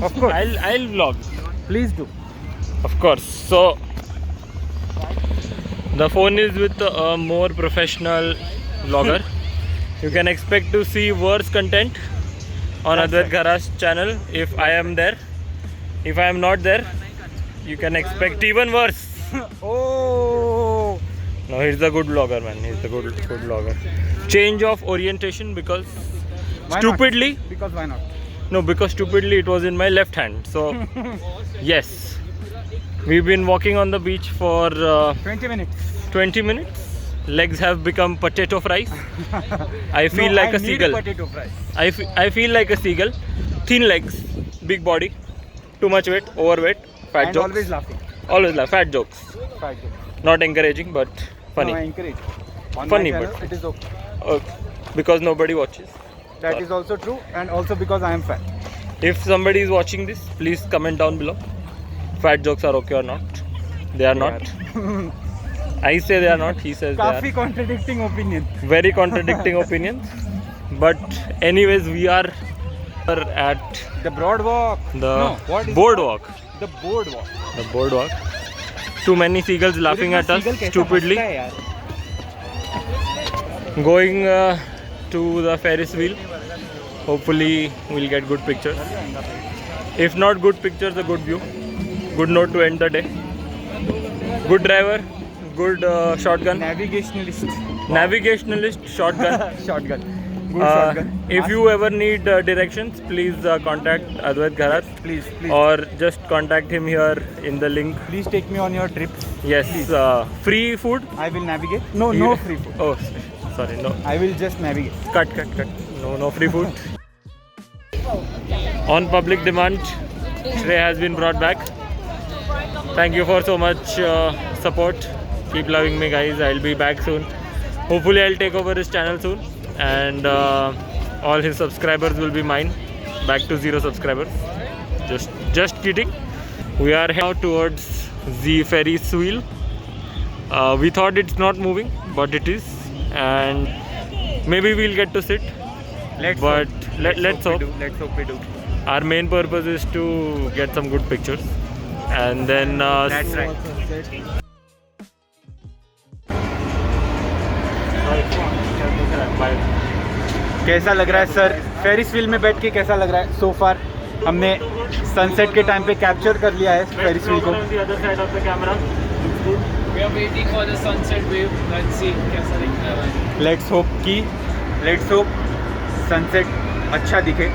Of course. I'll vlog. Please do. Of course. So the phone is with a more professional vlogger. You can expect to see worse content on That's Advait right. Gharaj channel if I am there. If I am not there, you can expect even worse. Oh. No, he's a good vlogger, man. He's a good vlogger. Change of orientation because Why stupidly. not? Because why not? No, because stupidly it was in my left hand. So yes, we've been walking on the beach for 20 minutes. 20 minutes. Legs have become potato fries. I feel No, like I a need seagull. potato fries. I feel like a seagull. Thin legs, big body, too much weight, overweight, fat And jokes. always laughing. Always laugh. Fat jokes. Fat joke. Not encouraging, but funny. No, I encourage. On Funny, my channel, but- it is okay. Because nobody watches. That is also true, and also because I am fat. If somebody is watching this, please comment down below. Fat jokes are okay or not? They are not. I say they are not. He says they काफी are. contradicting opinion. Very contradicting opinions. But anyways, we are at The boardwalk. the No, what is boardwalk. it? The boardwalk. The boardwalk. Too many seagulls laughing at us Seagull कैसा stupidly. हंसता है यार? Going to the Ferris wheel. Hopefully, we'll get good pictures. If not good pictures, a good view. Good note to end the day. Good driver. Good shotgun. Navigationalist. Navigationalist shotgun. Shotgun. Good shotgun. If you ever need directions, please contact Advait Gharaj Please, please. or just contact him here in the link. Please take me on your trips. Yes, free food. I will navigate. No, no free food. Oh, sorry, no. I will just navigate. Cut. No free food. On public demand, Shrey has been brought back. Thank you for so much support. Keep loving me, guys. I'll be back soon. Hopefully, I'll take over his channel soon, and all his subscribers will be mine. Back to 0 subscribers. Just kidding. We are now towards the Ferris wheel. We thought it's not moving, but it is, and maybe we'll get to sit. Let's But hope. let's hope. We do. Let's hope we do. Our main purpose is to get some good pictures, and then That's right. कैसा लग रहा है sir Ferris wheel में बैठ के कैसा लग रहा है सो फार हमने सनसेट के टाइम पे कैप्चर कर लिया है फेरिस व्हील को We are waiting for the sunset wave. Let's see कैसा दिखता है भाई. लेट्स होप सनसेट अच्छा दिखे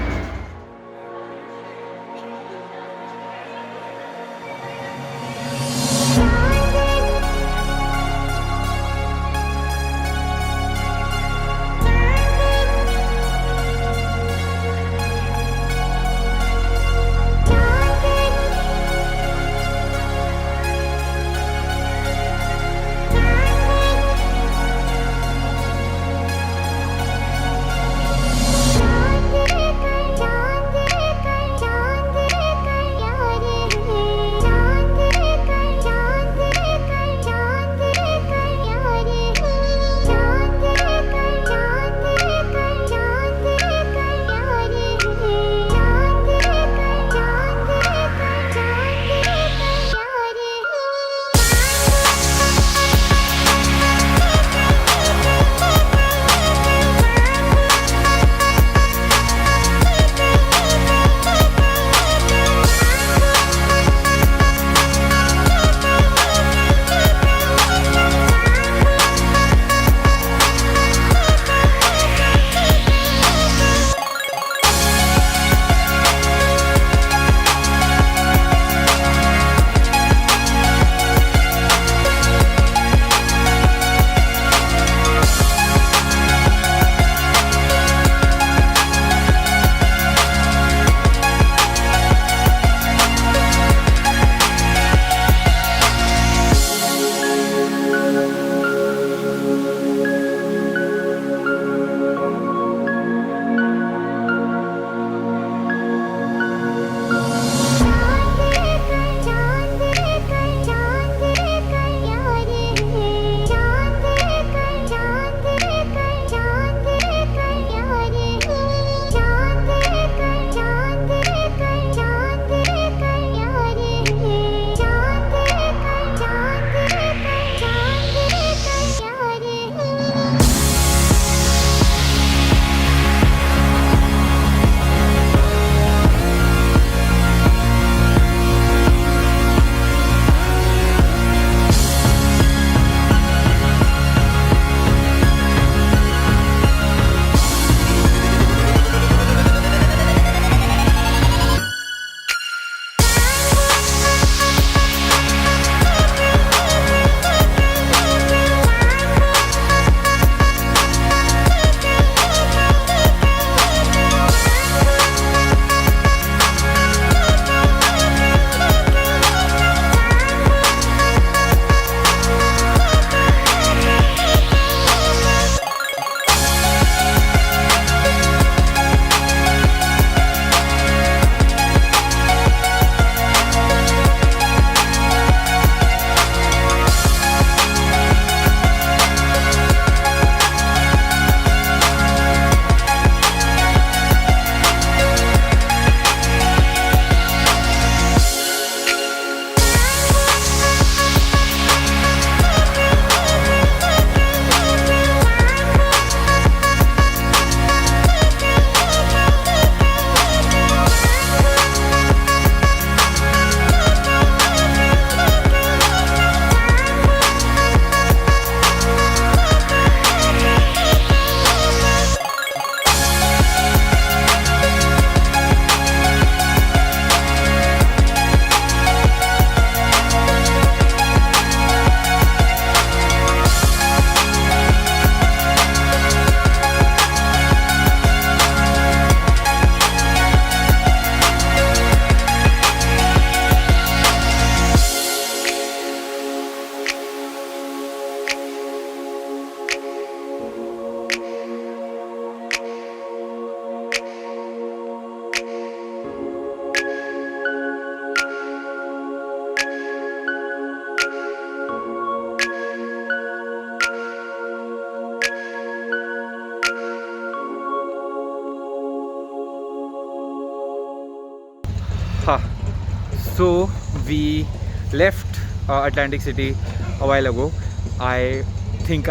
So we left Atlantic City a while ago. I think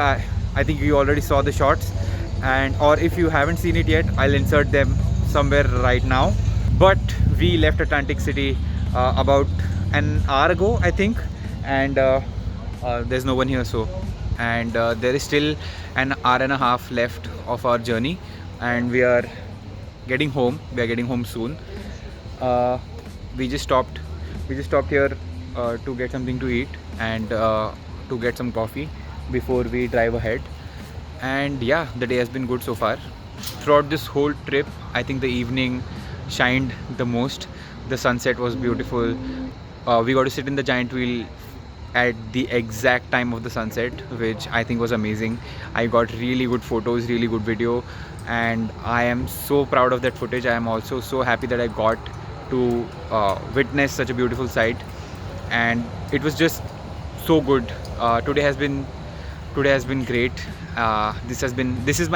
you already saw the shots, and or if you haven't seen it yet, I'll insert them somewhere right now. But we left Atlantic City about an hour ago, I think, and there's no one here, and there is still an hour and a half left of our journey, and we are getting home. We are getting home soon. We just stopped here to get something to eat and to get some coffee before we drive ahead. And yeah, the day has been good so far. Throughout this whole trip, I think the evening shined the most. The sunset was beautiful. We got to sit in the giant wheel at the exact time of the sunset, which I think was amazing. I got really good photos, really good video, and I am so proud of that footage. I am also so happy that I got to witness such a beautiful sight, and it was just so good. Today has been great. This is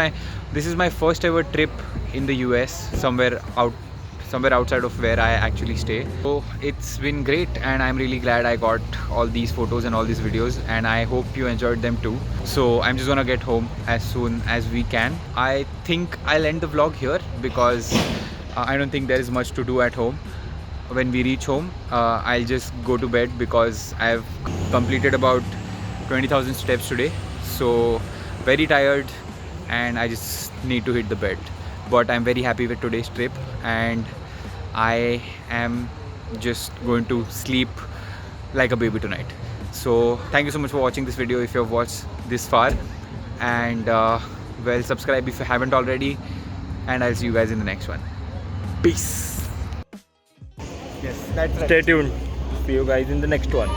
my first ever trip in the US, somewhere outside of where I actually stay. So it's been great, and I'm really glad I got all these photos and all these videos, and I hope you enjoyed them too. So I'm just gonna get home as soon as we can. I think I'll end the vlog here because I don't think there is much to do at home. When we reach home, I'll just go to bed because I've completed about 20,000 steps today. So very tired, and I just need to hit the bed. But I'm very happy with today's trip, and I am just going to sleep like a baby tonight. So thank you so much for watching this video if you have watched this far, and well, subscribe if you haven't already, and I'll see you guys in the next one. Peace. Yes, that's right. Stay tuned. See you guys in the next one.